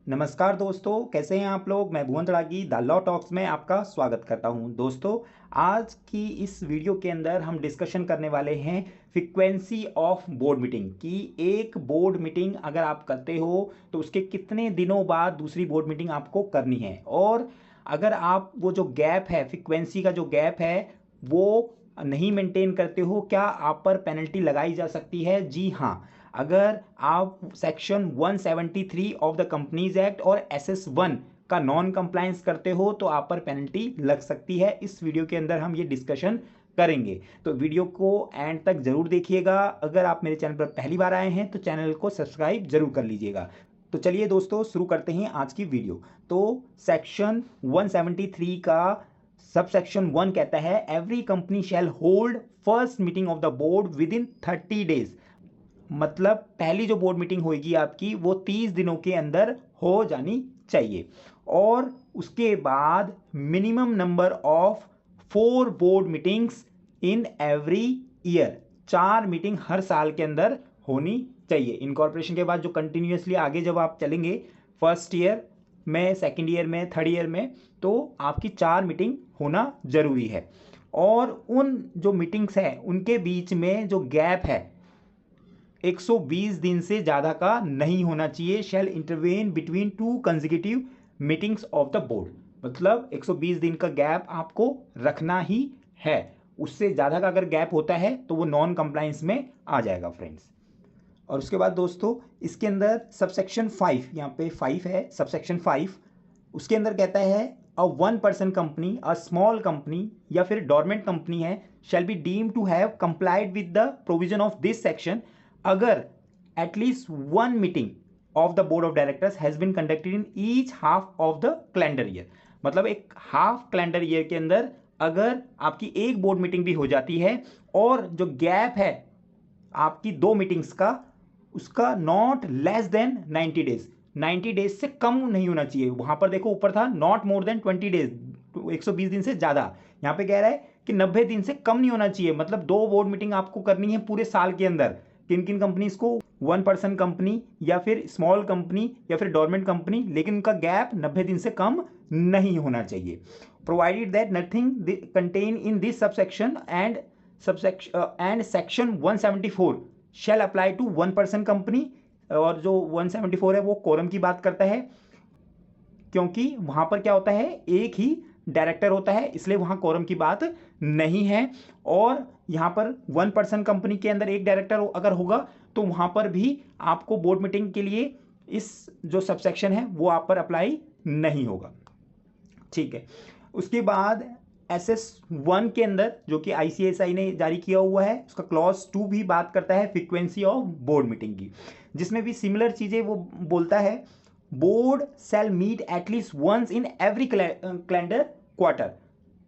नमस्कार दोस्तों, कैसे हैं आप लोग। मैं भुवन तड़ागी द लॉ टॉक्स में आपका स्वागत करता हूं। दोस्तों, आज की इस वीडियो के अंदर हम डिस्कशन करने वाले हैं फ्रीक्वेंसी ऑफ बोर्ड मीटिंग कि एक बोर्ड मीटिंग अगर आप करते हो तो उसके कितने दिनों बाद दूसरी बोर्ड मीटिंग आपको करनी है, और अगर आप वो जो गैप है, फ्रीक्वेंसी का जो गैप है वो नहीं मेंटेन करते हो, क्या आप पर पेनल्टी लगाई जा सकती है। जी हाँ, अगर आप section 173 of the companies act और SS1 का नॉन कंप्लायंस करते हो तो आप पर पेनल्टी लग सकती है। इस वीडियो के अंदर हम ये डिस्कशन करेंगे, तो वीडियो को एंड तक जरूर देखिएगा। अगर आप मेरे चैनल पर पहली बार आए हैं तो चैनल को सब्सक्राइब जरूर कर लीजिएगा। तो चलिए दोस्तों, शुरू करते हैं आज की वीडियो। तो सेक्शन 173 का सब सेक्शन 1 कहता है every company shall hold first meeting of the board with in 30 days. मतलब पहली जो बोर्ड मीटिंग होगी आपकी वो 30 दिनों के अंदर हो जानी चाहिए, और उसके बाद minimum number of 4 board meetings in every year. 4 meeting हर साल के अंदर होनी चाहिए। इनकॉर्पोरेशन के बाद जो कंटिन्यूसली आगे जब आप चलेंगे फर्स्ट ईयर में, सेकेंड ईयर में, थर्ड ईयर में, तो आपकी 4 मीटिंग होना जरूरी है। और उन जो मीटिंग्स हैं उनके बीच में जो गैप है 120 दिन से ज़्यादा का नहीं होना चाहिए। Shall intervene between 2 consecutive meetings of the board. मतलब 120 दिन का गैप आपको रखना ही है। उससे ज़्यादा का अगर गैप होता है तो वो नॉन कंप्लायंस में आ जाएगा फ्रेंड्स। और उसके बाद दोस्तों, इसके अंदर सबसेक्शन 5, यहाँ पे 5 है, सबसेक्शन 5 उसके अंदर कहता है a 1 person company, a small company या फिर डोरमेंट कंपनी है shall be deemed to have complied with the provision of this section अगर at least 1 meeting of the board of directors has been conducted in each half of the calendar year. मतलब एक half calendar year के अंदर अगर आपकी एक board meeting भी हो जाती है और जो गैप है आपकी 2 मीटिंग्स का, उसका not less than 90 days, 90 days से कम नहीं होना चाहिए। वहां पर देखो ऊपर था नॉट मोर देन 20 डेज, 120 दिन से ज्यादा। यहां पे कह रहा है कि 90 दिन से कम नहीं होना चाहिए। मतलब 2 बोर्ड मीटिंग आपको करनी है पूरे साल के अंदर। किन किन कंपनीज को? 1 पर्सन कंपनी या फिर स्मॉल कंपनी या फिर डोरमेंट कंपनी, लेकिन उनका गैप 90 दिन से कम नहीं होना चाहिए। Provided that nothing contain in this subsection and section 174 shall apply to 1 person company. और जो 174 है वो कोरम की बात करता है, क्योंकि वहां पर क्या होता है, एक ही डायरेक्टर होता है, इसलिए वहां कोरम की बात नहीं है। और यहां पर 1 पर्सन कंपनी के अंदर एक डायरेक्टर अगर होगा तो वहां पर भी आपको बोर्ड मीटिंग के लिए इस जो सबसेक्शन है वो आप पर अप्लाई नहीं होगा। ठीक है। उसके बाद SS1 के अंदर जो कि ICSI ने जारी किया हुआ है, उसका क्लॉज 2 भी बात करता है फ्रीक्वेंसी ऑफ बोर्ड मीटिंग की, जिसमें भी सिमिलर चीजें वो बोलता है board shall meet at least once in every calendar quarter.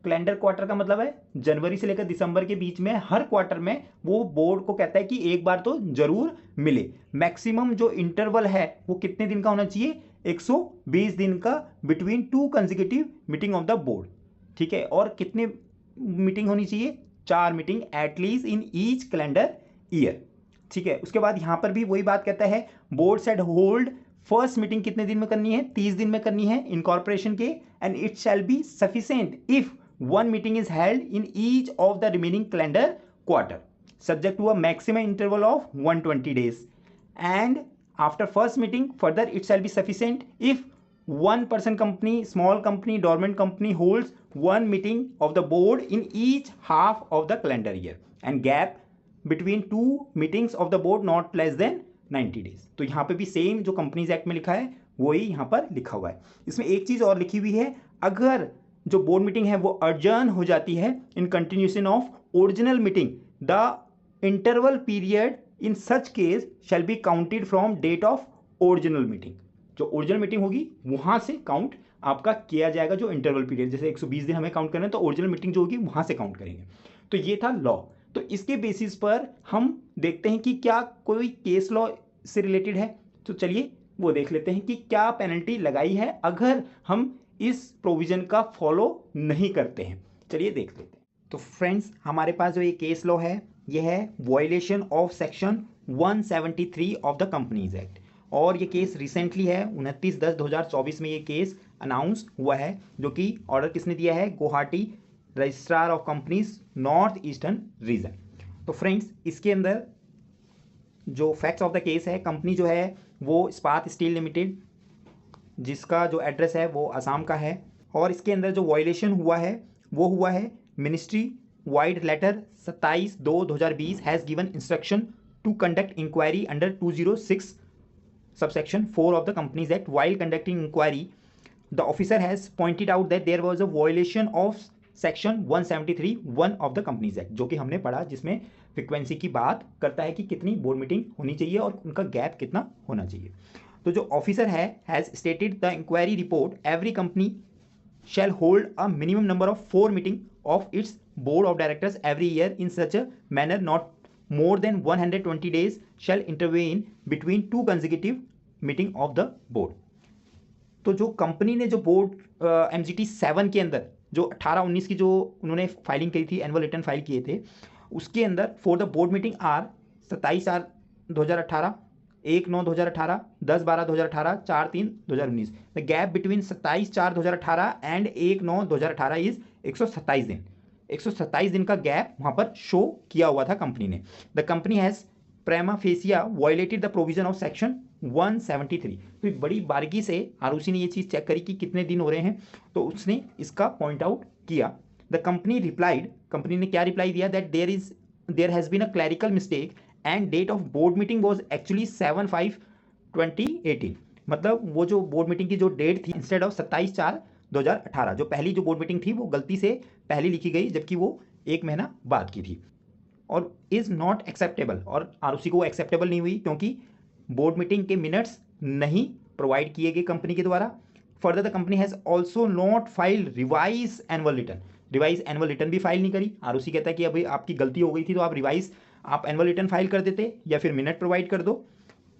Calendar quarter का मतलब है जनवरी से लेकर दिसंबर के बीच में हर क्वार्टर में वो बोर्ड को कहता है कि एक बार तो जरूर मिले। मैक्सिमम जो इंटरवल है वो कितने दिन का होना चाहिए? 120 दिन का between 2 consecutive meeting of the board. ठीक है। और कितने मीटिंग होनी चाहिए? 4 meeting at least in each calendar year. ठीक है। उसके बाद यहां पर भी वही बात कहता है board said hold first meeting कितने दिन में करनी है? 30 दिन में करनी है इनकॉर्पोरेशन के, and it shall be sufficient if 1 meeting is held in each of the remaining calendar quarter subject to a maximum interval of 120 days, and after first meeting further it shall be sufficient if 1 person company, small company, dormant company holds 1 meeting of the board in each half of the calendar year and gap between 2 meetings of the board not less than 90 days। तो यहाँ पे भी same जो companies act में लिखा है वही यहाँ पर लिखा हुआ है। इसमें एक चीज और लिखी हुई है, अगर जो बोर्ड मीटिंग है वो अर्जन हो जाती है in continuation of original meeting, the interval period in such case shall be counted from date of original meeting. जो ओरिजिनल मीटिंग होगी वहां से काउंट आपका किया जाएगा। जो इंटरवल पीरियड, जैसे 120 दिन हमें काउंट करना है तो ओरिजिनल मीटिंग जो होगी वहां से काउंट करेंगे। तो ये था लॉ। तो इसके बेसिस पर हम देखते हैं कि क्या कोई केस लॉ से रिलेटेड है। तो चलिए वो देख लेते हैं कि क्या पेनल्टी लगाई है अगर हम इस प्रोविजन का फॉलो नहीं करते हैं। चलिए देख लेते हैं। तो फ्रेंड्स, हमारे पास जो ये केस लॉ है ये है violation of section 173 of the companies act. और ये केस रिसेंटली है 29/10/2024 में ये केस अनाउंस हुआ है, जो कि ऑर्डर किसने दिया है? Guwahati registrar of companies north eastern region. तो फ्रेंड्स, इसके अंदर जो फैक्ट्स ऑफ द केस है, कंपनी जो है वो इस्पात स्टील लिमिटेड, जिसका जो एड्रेस है वो असम का है, और इसके अंदर जो वायलेशन हुआ है वो हुआ है ministry vide letter 27/2/2020 has given instruction to conduct inquiry under 206 subsection 4 of the Companies Act. While conducting inquiry, the officer has pointed out that there was a violation of section 173(1) of the Companies Act, जो कि हमने पढ़ा, जिसमें frequency की बात करता है कि कितनी बोर्ड मीटिंग होनी चाहिए और उनका गैप कितना होना चाहिए। तो जो ऑफिसर है has stated the inquiry report every company shall hold a minimum number of 4 meeting of its board of directors every year in such a manner not more than 120 days shall intervene between two consecutive meeting of the board। तो जो company ने जो board MGT 7 के अंदर जो 18-19 की जो उन्होंने फाइलिंग करी थी, एनुअल रिटर्न फाइल किए थे, उसके अंदर for the board meeting are 27/4/2018, 1/9/2018, 10/12/2018, 4/3/2019। The gap between 27/4/2018 and 1/9/2018 is 127 दिन। 127 दिन का गैप वहां पर शो किया हुआ था कंपनी ने। The company has Prema fascia violated the provision of section 173। तो बड़ी बारीकी से आरओसी ने ये चीज़ चेक करी कि कितने दिन हो रहे हैं, तो उसने इसका पॉइंट आउट किया। द कंपनी रिप्लाइड, कंपनी ने क्या रिप्लाई दिया? That there has been a clerical mistake and date of board meeting was actually 7/5/2018। मतलब वो जो बोर्ड मीटिंग की जो डेट थी, इंस्टेड ऑफ 27/4/2018, जो पहली जो बोर्ड मीटिंग थी वो गलती से पहली लिखी गई, जबकि वो 1 महीना बाद की थी, और इज़ नॉट एक्सेप्टेबल। और आरओसी को वो एक्सेप्टेबल नहीं हुई क्योंकि बोर्ड मीटिंग के मिनट्स नहीं प्रोवाइड किए गए कंपनी के द्वारा। Further the company has also not file revise annual return. Revise annual return भी फाइल नहीं करी। आरओसी कहता है कि अभी आपकी गलती हो गई थी, तो आप रिवाइज आप एनुअल रिटर्न फाइल कर देते या फिर मिनट प्रोवाइड कर दो।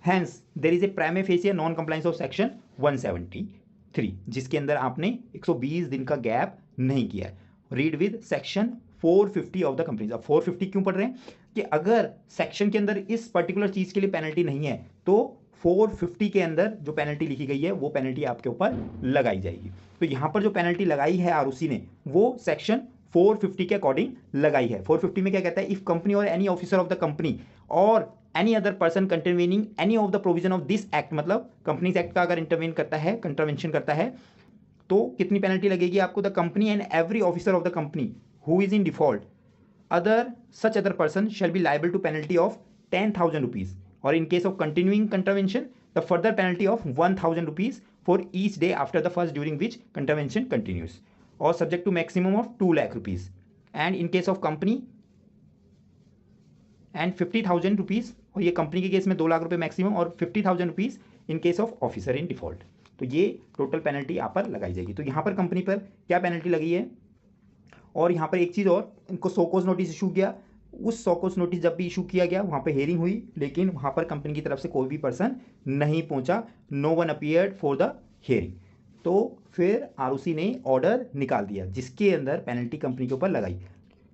Hence there is a prima facie non compliance of section 173, जिसके अंदर आपने 120 दिन का गैप नहीं किया है। Read with section 450 of the companies. अब 450 क्यों पढ़ रहे हैं? कि अगर सेक्शन के अंदर इस पर्टिकुलर चीज़ के लिए पेनल्टी नहीं है, तो 450 के अंदर जो पेनल्टी लिखी गई है वो पेनल्टी आपके ऊपर लगाई जाएगी। तो यहाँ पर जो पेनल्टी लगाई है आरओसी ने, वो सेक्शन 450 के अकॉर्डिंग लगाई है। 450 में क्या कहता है? इफ कंपनी और any officer of the company और any other person contravening any of the provision of this act, मतलब कंपनीज एक्ट का अगर इंटरवेन करता है, कंट्रावेंशन करता है, तो कितनी पेनल्टी लगेगी आपको? The company and every officer of the company who is in default such other person shall be liable to penalty of 10,000 rupees, or in case of continuing contravention the further penalty of 1,000 rupees for each day after the first during which contravention continues, or subject to maximum of 2 lakh rupees, and in case of company and 50,000 rupees, और ये company के case में 2 लाख रुपए maximum, और 50,000 rupees in case of officer in default. तो ये total penalty यहाँ पर लगाई जाएगी। तो यहाँ पर कंपनी पर क्या पेनल्टी लगी है? और यहाँ पर एक चीज़ और, इनको सॉकोज नोटिस इशू किया। उस सॉकोज नोटिस जब भी इशू किया गया, वहाँ पे हेयरिंग हुई, लेकिन वहाँ पर कंपनी की तरफ से कोई भी पर्सन नहीं पहुँचा। No one appeared for the hearing. तो फिर आरओसी ने ऑर्डर निकाल दिया, जिसके अंदर पेनल्टी कंपनी के ऊपर लगाई।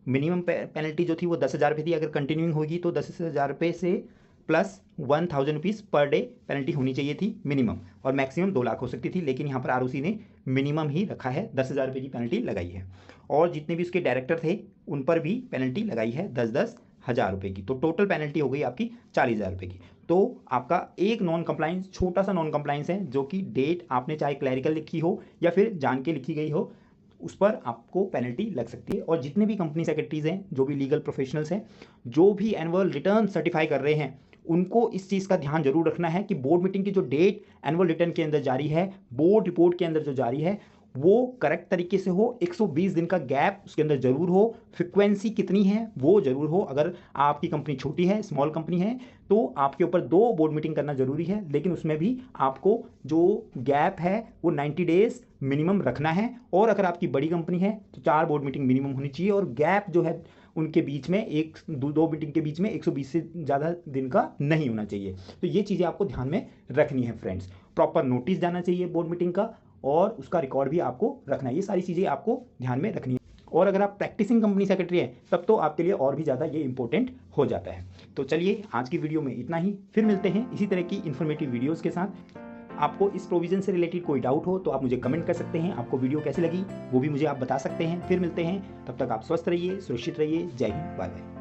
मिनिमम पेनल्टी जो थी वो 10,000 रुपये थी। अगर कंटिन्यूइंग होगी तो 10,000 रुपये से plus 1,000 rupees per day penalty होनी चाहिए थी मिनिमम, और मैक्सिमम 2 लाख हो सकती थी, लेकिन यहाँ पर आरओसी ने मिनिमम ही रखा है, 10,000 रुपये की पेनल्टी लगाई है। और जितने भी उसके डायरेक्टर थे उन पर भी पेनल्टी लगाई है 10-10 हज़ार रुपये की। तो टोटल पेनल्टी हो गई आपकी 40,000 रुपये की। तो आपका एक नॉन कंप्लाइंस, छोटा सा नॉन कंप्लाइंस है, जो कि डेट आपने चाहे क्लैरिकल लिखी हो या फिर जान के लिखी गई हो, उस पर आपको पेनल्टी लग सकती है। और जितने भी कंपनी सेक्रेटरीज हैं, जो भी लीगल प्रोफेशनल्स हैं, जो भी एनुअल रिटर्न सर्टिफाई कर रहे हैं, उनको इस चीज़ का ध्यान जरूर रखना है कि बोर्ड मीटिंग की जो डेट एनुअल रिटर्न के अंदर जारी है, बोर्ड रिपोर्ट के अंदर जो जारी है, वो करेक्ट तरीके से हो। 120 दिन का गैप उसके अंदर जरूर हो। फ्रिक्वेंसी कितनी है वो जरूर हो। अगर आपकी कंपनी छोटी है, स्मॉल कंपनी है, तो आपके ऊपर 2 बोर्ड मीटिंग करना जरूरी है, लेकिन उसमें भी आपको जो गैप है वो 90 डेज मिनिमम रखना है। और अगर आपकी बड़ी कंपनी है तो 4 बोर्ड मीटिंग मिनिमम होनी चाहिए, और गैप जो है उनके बीच में 1-2 मीटिंग के बीच में 120 से ज़्यादा दिन का नहीं होना चाहिए। तो ये चीज़ें आपको ध्यान में रखनी है फ्रेंड्स। प्रॉपर नोटिस जाना चाहिए बोर्ड मीटिंग का, और उसका रिकॉर्ड भी आपको रखना है। ये सारी चीज़ें आपको ध्यान में रखनी है। और अगर आप प्रैक्टिसिंग कंपनी सेक्रेटरी हैं तब तो आपके लिए और भी ज़्यादा ये इंपॉर्टेंट हो जाता है। तो चलिए आज की वीडियो में इतना ही, फिर मिलते हैं इसी तरह की इन्फॉर्मेटिव वीडियोज़ के साथ। आपको इस प्रोविज़न से रिलेटेड कोई डाउट हो तो आप मुझे कमेंट कर सकते हैं। आपको वीडियो कैसी लगी वो भी मुझे आप बता सकते हैं। फिर मिलते हैं, तब तक आप स्वस्थ रहिए, सुरक्षित रहिए। जय हिंद, बाय बाय।